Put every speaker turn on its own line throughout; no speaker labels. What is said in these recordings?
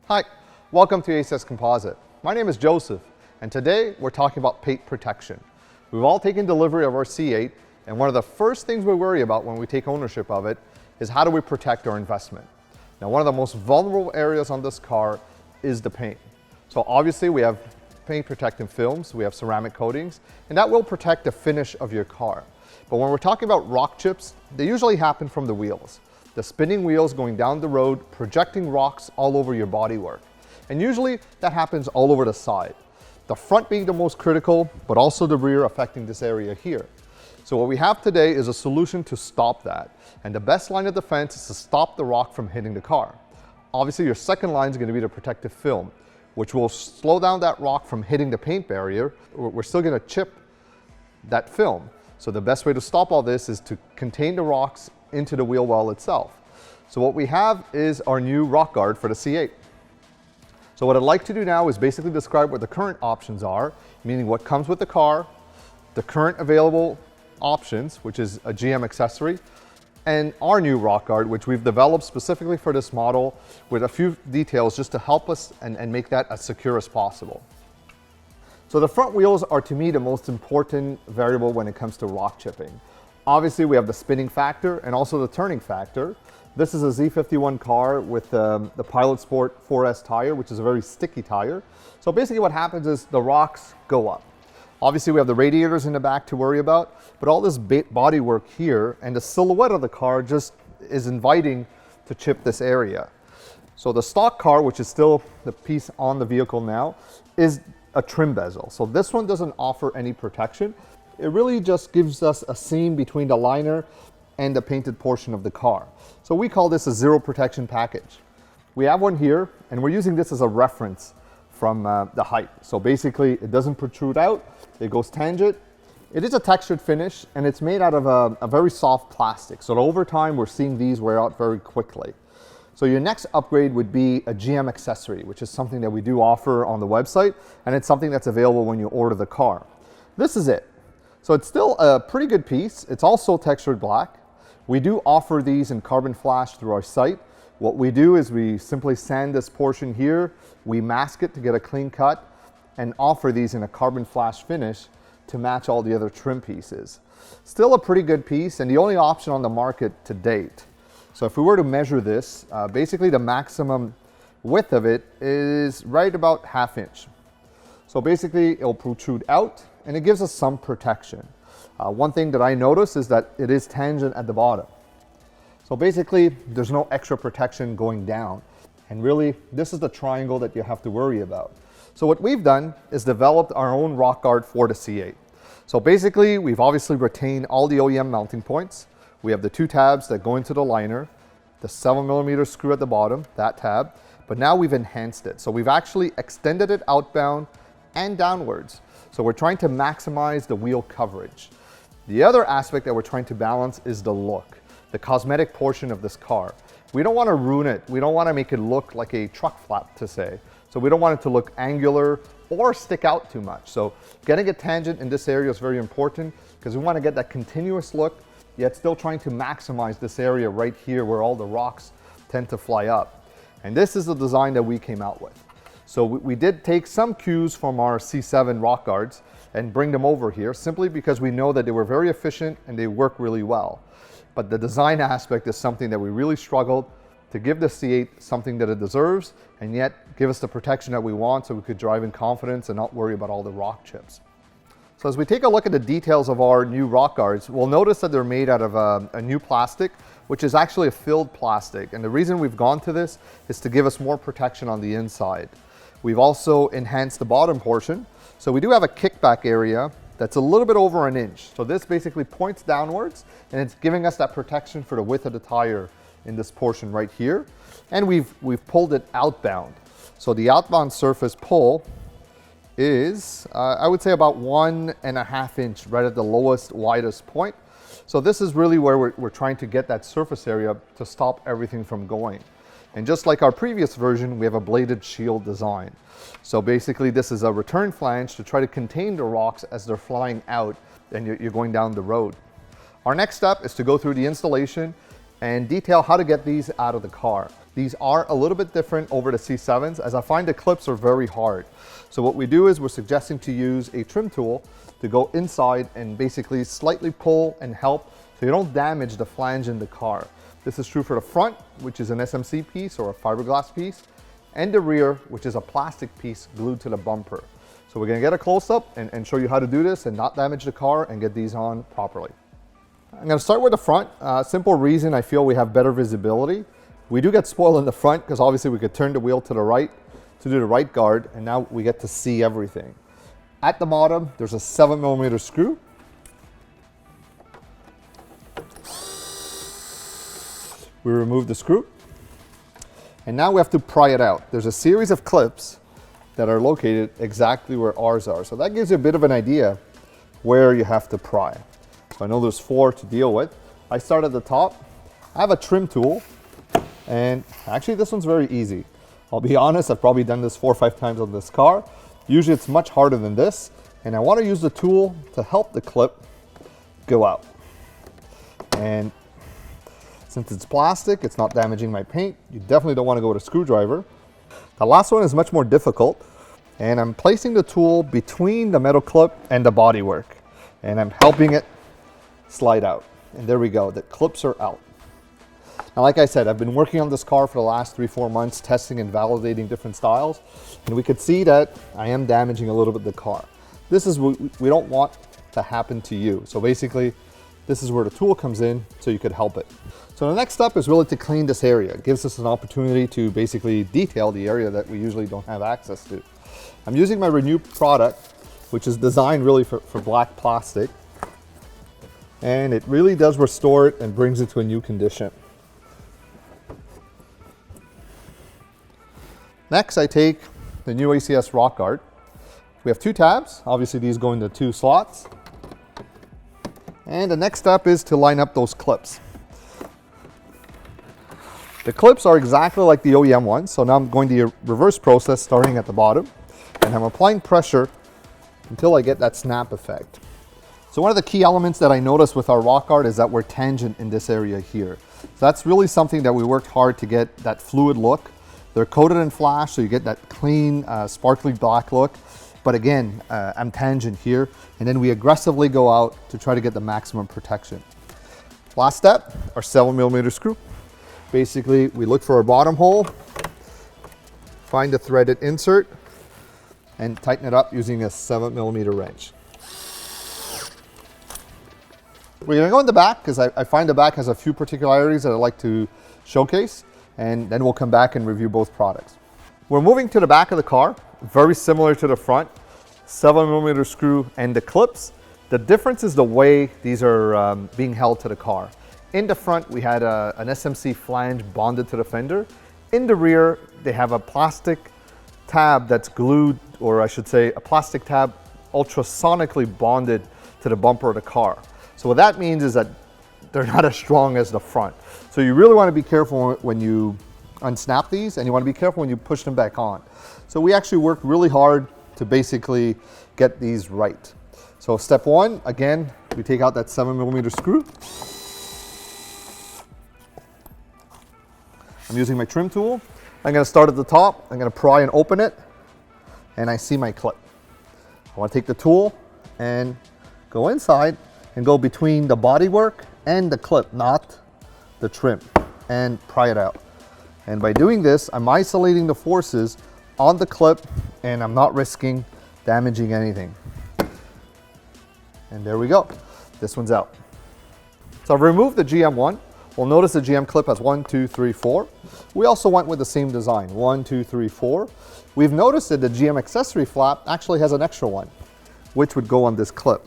Hi, welcome to ACS Composite. My name is Joseph, and today we're talking about paint protection. We've all taken delivery of our C8, and one of the first things we worry about when we take ownership of it is how do we protect our investment. Now, one of the most vulnerable areas on this car is the paint. So obviously we have paint protecting films, we have ceramic coatings, and that will protect the finish of your car. But when we're talking about rock chips, they usually happen from the wheels. The spinning wheels going down the road, projecting rocks all over your bodywork. And usually that happens all over the side. The front being the most critical, but also the rear affecting this area here. So what we have today is a solution to stop that. And the best line of defense is to stop the rock from hitting the car. Obviously your second line is going to be the protective film, which will slow down that rock from hitting the paint barrier. We're still going to chip that film. So the best way to stop all this is to contain the rocks into the wheel well itself. So what we have is our new rock guard for the C8. So what I'd like to do now is basically describe what the current options are, meaning what comes with the car, the current available options, which is a GM accessory, and our new rock guard, which we've developed specifically for this model with a few details just to help us and make that as secure as possible. So the front wheels are, to me, the most important variable when it comes to rock chipping. Obviously, we have the spinning factor and also the turning factor. This is a Z51 car with the Pilot Sport 4S tire, which is a very sticky tire. So basically what happens is the rocks go up. Obviously, we have the radiators in the back to worry about, but all this body work here and the silhouette of the car just is inviting to chip this area. So the stock car, which is still the piece on the vehicle now, is a trim bezel. So this one doesn't offer any protection. It really just gives us a seam between the liner and the painted portion of the car. So we call this a zero protection package. We have one here, and we're using this as a reference from the height. So basically, it doesn't protrude out, it goes tangent. It is a textured finish, and it's made out of a very soft plastic. So over time, we're seeing these wear out very quickly. So your next upgrade would be a GM accessory, which is something that we do offer on the website, and it's something that's available when you order the car. This is it. So it's still a pretty good piece. It's also textured black. We do offer these in carbon flash through our site. What we do is we simply sand this portion here, we mask it to get a clean cut, and offer these in a carbon flash finish to match all the other trim pieces. Still a pretty good piece, and the only option on the market to date. So if we were to measure this, basically the maximum width of it is right about 1/2 inch. So basically it'll protrude out, and it gives us some protection. One thing that I notice is that it is tangent at the bottom. So basically, there's no extra protection going down. And really, this is the triangle that you have to worry about. So what we've done is developed our own rock guard for the C8. So basically, we've obviously retained all the OEM mounting points. We have the 2 tabs that go into the liner, the 7mm screw at the bottom, that tab, but now we've enhanced it. So we've actually extended it outbound and downwards. So we're trying to maximize the wheel coverage. The other aspect that we're trying to balance is the look, the cosmetic portion of this car. We don't want to ruin it. We don't want to make it look like a truck flap, to say. So we don't want it to look angular or stick out too much. So getting a tangent in this area is very important because we want to get that continuous look, yet still trying to maximize this area right here where all the rocks tend to fly up. And this is the design that we came out with. So we did take some cues from our C7 Rock Guards and bring them over here simply because we know that they were very efficient and they work really well. But the design aspect is something that we really struggled to give the C8 something that it deserves and yet give us the protection that we want so we could drive in confidence and not worry about all the rock chips. So as we take a look at the details of our new rock guards, we'll notice that they're made out of a new plastic, which is actually a filled plastic. And the reason we've gone to this is to give us more protection on the inside. We've also enhanced the bottom portion. So we do have a kickback area that's a little bit over 1 inch. So this basically points downwards and it's giving us that protection for the width of the tire in this portion right here. And we've pulled it outbound. So the outbound surface pull is, I would say about 1.5 inch right at the lowest, widest point. So this is really where we're trying to get that surface area to stop everything from going. And just like our previous version, we have a bladed shield design. So basically this is a return flange to try to contain the rocks as they're flying out and you're going down the road. Our next step is to go through the installation and detail how to get these out of the car. These are a little bit different over the C7s, as I find the clips are very hard. So what we do is we're suggesting to use a trim tool to go inside and basically slightly pull and help so you don't damage the flange in the car. This is true for the front, which is an SMC piece or a fiberglass piece, and the rear, which is a plastic piece glued to the bumper. So we're gonna get a close-up and show you how to do this and not damage the car and get these on properly. I'm gonna start with the front. Simple reason I feel we have better visibility. We do get spoiled in the front because obviously we could turn the wheel to the right to do the right guard, and now we get to see everything. At the bottom, there's a 7mm screw. We remove the screw, and now we have to pry it out. There's a series of clips that are located exactly where ours are. So that gives you a bit of an idea where you have to pry. So I know there's 4 to deal with. I start at the top. I have a trim tool, and actually this one's very easy. I'll be honest, I've probably done this 4 or 5 times on this car. Usually it's much harder than this, and I want to use the tool to help the clip go out. And since it's plastic, it's not damaging my paint. You definitely don't want to go with a screwdriver. The last one is much more difficult, and I'm placing the tool between the metal clip and the bodywork, and I'm helping it slide out. And there we go, the clips are out. Now, like I said, I've been working on this car for the last 3-4 months, testing and validating different styles, and we could see that I am damaging a little bit the car. This is what we don't want to happen to you. So basically, this is where the tool comes in so you could help it. So the next step is really to clean this area. It gives us an opportunity to basically detail the area that we usually don't have access to. I'm using my Renew product, which is designed really for black plastic, and it really does restore it and brings it to a new condition. Next, I take the new ACS Rock Guard. We have 2 tabs. Obviously, these go into 2 slots. And the next step is to line up those clips. The clips are exactly like the OEM ones, so now I'm going to reverse process starting at the bottom, and I'm applying pressure until I get that snap effect. So one of the key elements that I noticed with our Rock Guard is that we're tangent in this area here. So that's really something that we worked hard to get that fluid look. They're coated in flash, so you get that clean, sparkly black look. But again, I'm tangent here, and then we aggressively go out to try to get the maximum protection. Last step, our 7mm screw. Basically, we look for our bottom hole, find the threaded insert, and tighten it up using a 7mm wrench. We're gonna go in the back because I find the back has a few particularities that I like to showcase, and then we'll come back and review both products. We're moving to the back of the car, very similar to the front, 7mm screw and the clips. The difference is the way these are being held to the car. In the front, we had an SMC flange bonded to the fender. In the rear, they have a plastic tab that's glued, or I should say a plastic tab ultrasonically bonded to the bumper of the car. So what that means is that they're not as strong as the front. So you really want to be careful when you unsnap these, and you want to be careful when you push them back on. So we actually worked really hard to basically get these right. So step 1, again, we take out that 7mm screw. I'm using my trim tool. I'm going to start at the top. I'm going to pry and open it, and I see my clip. I want to take the tool and go inside and go between the bodywork and the clip, not the trim, and pry it out. And by doing this, I'm isolating the forces on the clip, and I'm not risking damaging anything. And there we go. This one's out. So I've removed the GM one. We'll notice the GM clip has 1, 2, 3, 4. We also went with the same design, 1, 2, 3, 4. We've noticed that the GM accessory flap actually has an extra one, which would go on this clip.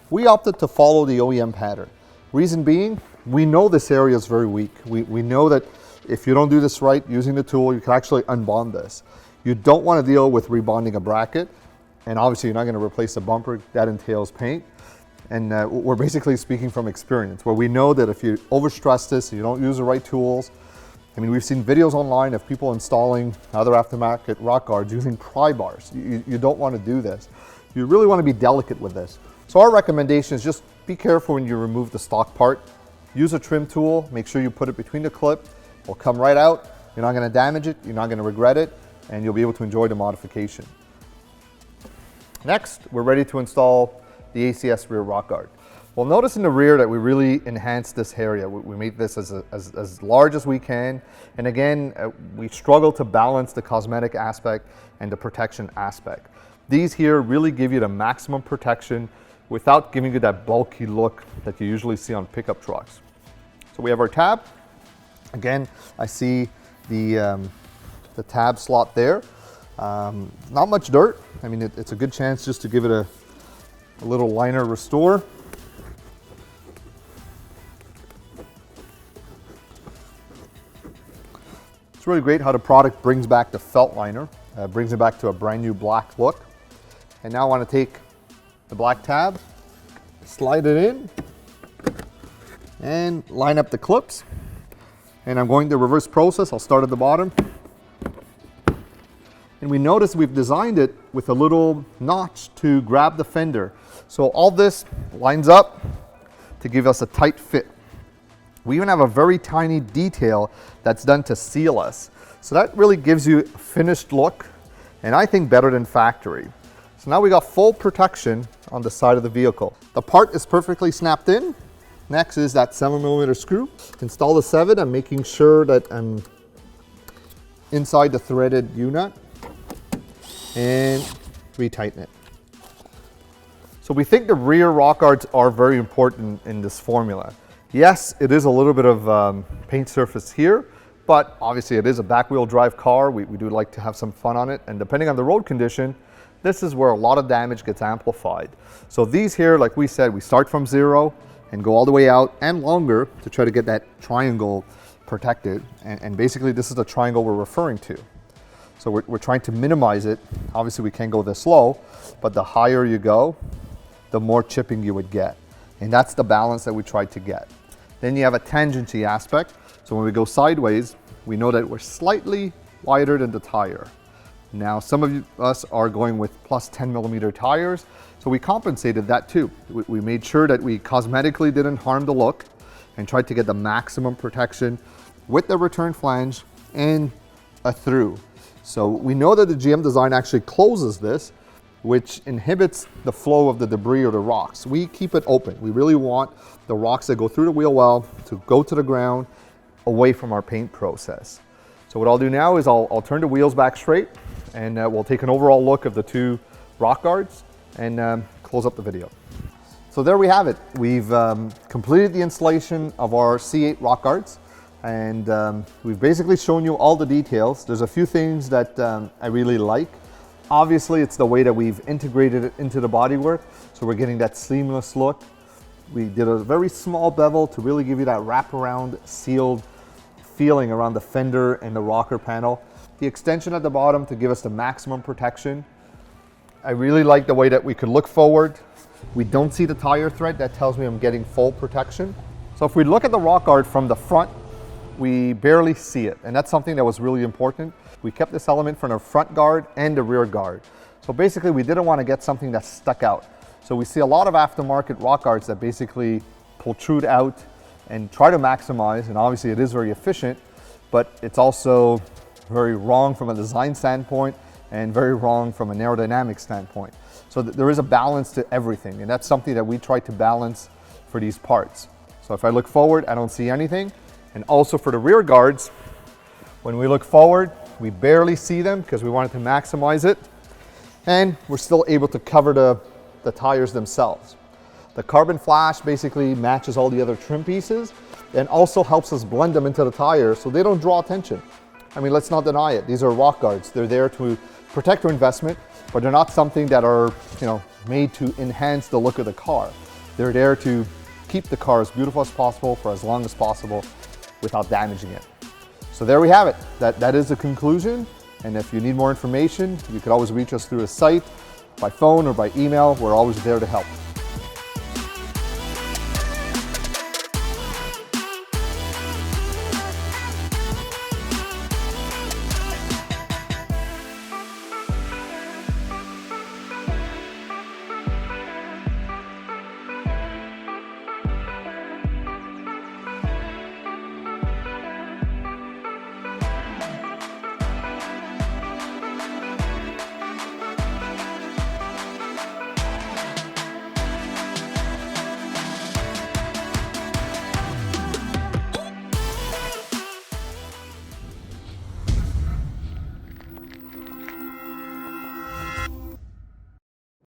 We opted to follow the OEM pattern. Reason being, we know this area is very weak. We know that if you don't do this right using the tool, you can actually unbond this. You don't want to deal with rebonding a bracket, and obviously you're not going to replace the bumper. That entails paint. And we're basically speaking from experience, where we know that if you overstress this, you don't use the right tools. I mean, we've seen videos online of people installing other aftermarket rock guards using pry bars. You don't want to do this. You really want to be delicate with this. So our recommendation is just be careful when you remove the stock part. use a trim tool, make sure you put it between the clip. It'll come right out. You're not going to damage it, you're not going to regret it, and you'll be able to enjoy the modification. Next, we're ready to install the ACS rear rock guard. Well, notice in the rear that we really enhanced this area. We made this as large as we can. And again, we struggle to balance the cosmetic aspect and the protection aspect. These here really give you the maximum protection without giving you that bulky look that you usually see on pickup trucks. So we have our tab. Again, I see the tab slot there. Not much dirt. I mean, it's a good chance just to give it a little liner restore. It's really great how the product brings back the felt liner, brings it back to a brand new black look. And now I want to take the black tab, slide it in, and line up the clips. And I'm going the reverse process. I'll start at the bottom. And we notice we've designed it with a little notch to grab the fender. So all this lines up to give us a tight fit. We even have a very tiny detail that's done to seal us. So that really gives you a finished look, and I think better than factory. So now we got full protection on the side of the vehicle. The part is perfectly snapped in. Next is that 7mm screw. Install the 7. I'm making sure that I'm inside the threaded U-nut, and retighten it. So we think the rear rock guards are very important in this formula. Yes, it is a little bit of paint surface here, but obviously it is a back wheel drive car. We do like to have some fun on it, and depending on the road condition, this is where a lot of damage gets amplified. So these here, like we said, we start from 0 and go all the way out and longer to try to get that triangle protected. And basically this is the triangle we're referring to. So we're trying to minimize it. Obviously we can't go this low, but the higher you go, the more chipping you would get. And that's the balance that we tried to get. Then you have a tangency aspect. So when we go sideways, we know that we're slightly wider than the tire. Now, some of us are going with plus 10mm tires, so we compensated that too. We made sure that we cosmetically didn't harm the look and tried to get the maximum protection with the return flange and a through. So we know that the GM design actually closes this, which inhibits the flow of the debris or the rocks. We keep it open. We really want the rocks that go through the wheel well to go to the ground away from our paint process. So what I'll do now is I'll turn the wheels back straight, and we'll take an overall look of the two rock guards and close up the video. So there we have it. We've completed the installation of our C8 Rock Guards, and we've basically shown you all the details. There's a few things that I really like. Obviously, it's the way that we've integrated it into the bodywork, so we're getting that seamless look. We did a very small bevel to really give you that wraparound sealed feeling around the fender and the rocker panel. The extension at the bottom to give us the maximum protection. I really like the way that we could look forward. We don't see the tire thread. That tells me I'm getting full protection. So if we look at the rock guard from the front, we barely see it, and that's something that was really important. We kept this element from the front guard and the rear guard. So basically we didn't want to get something that stuck out. So we see a lot of aftermarket rock guards that basically protrude out and try to maximize, and obviously it is very efficient, but it's also very wrong from a design standpoint and very wrong from a aerodynamic standpoint. So there is a balance to everything, and that's something that we try to balance for these parts. So if I look forward, I don't see anything. And also for the rear guards, when we look forward, we barely see them because we wanted to maximize it, and we're still able to cover the tires themselves. The carbon flash basically matches all the other trim pieces and also helps us blend them into the tire so they don't draw attention. I mean, let's not deny it. These are rock guards. They're there to protect your investment, but they're not something that are, made to enhance the look of the car. They're there to keep the car as beautiful as possible for as long as possible without damaging it. So there we have it. That is the conclusion. And if you need more information, you could always reach us through the site, by phone or by email. We're always there to help.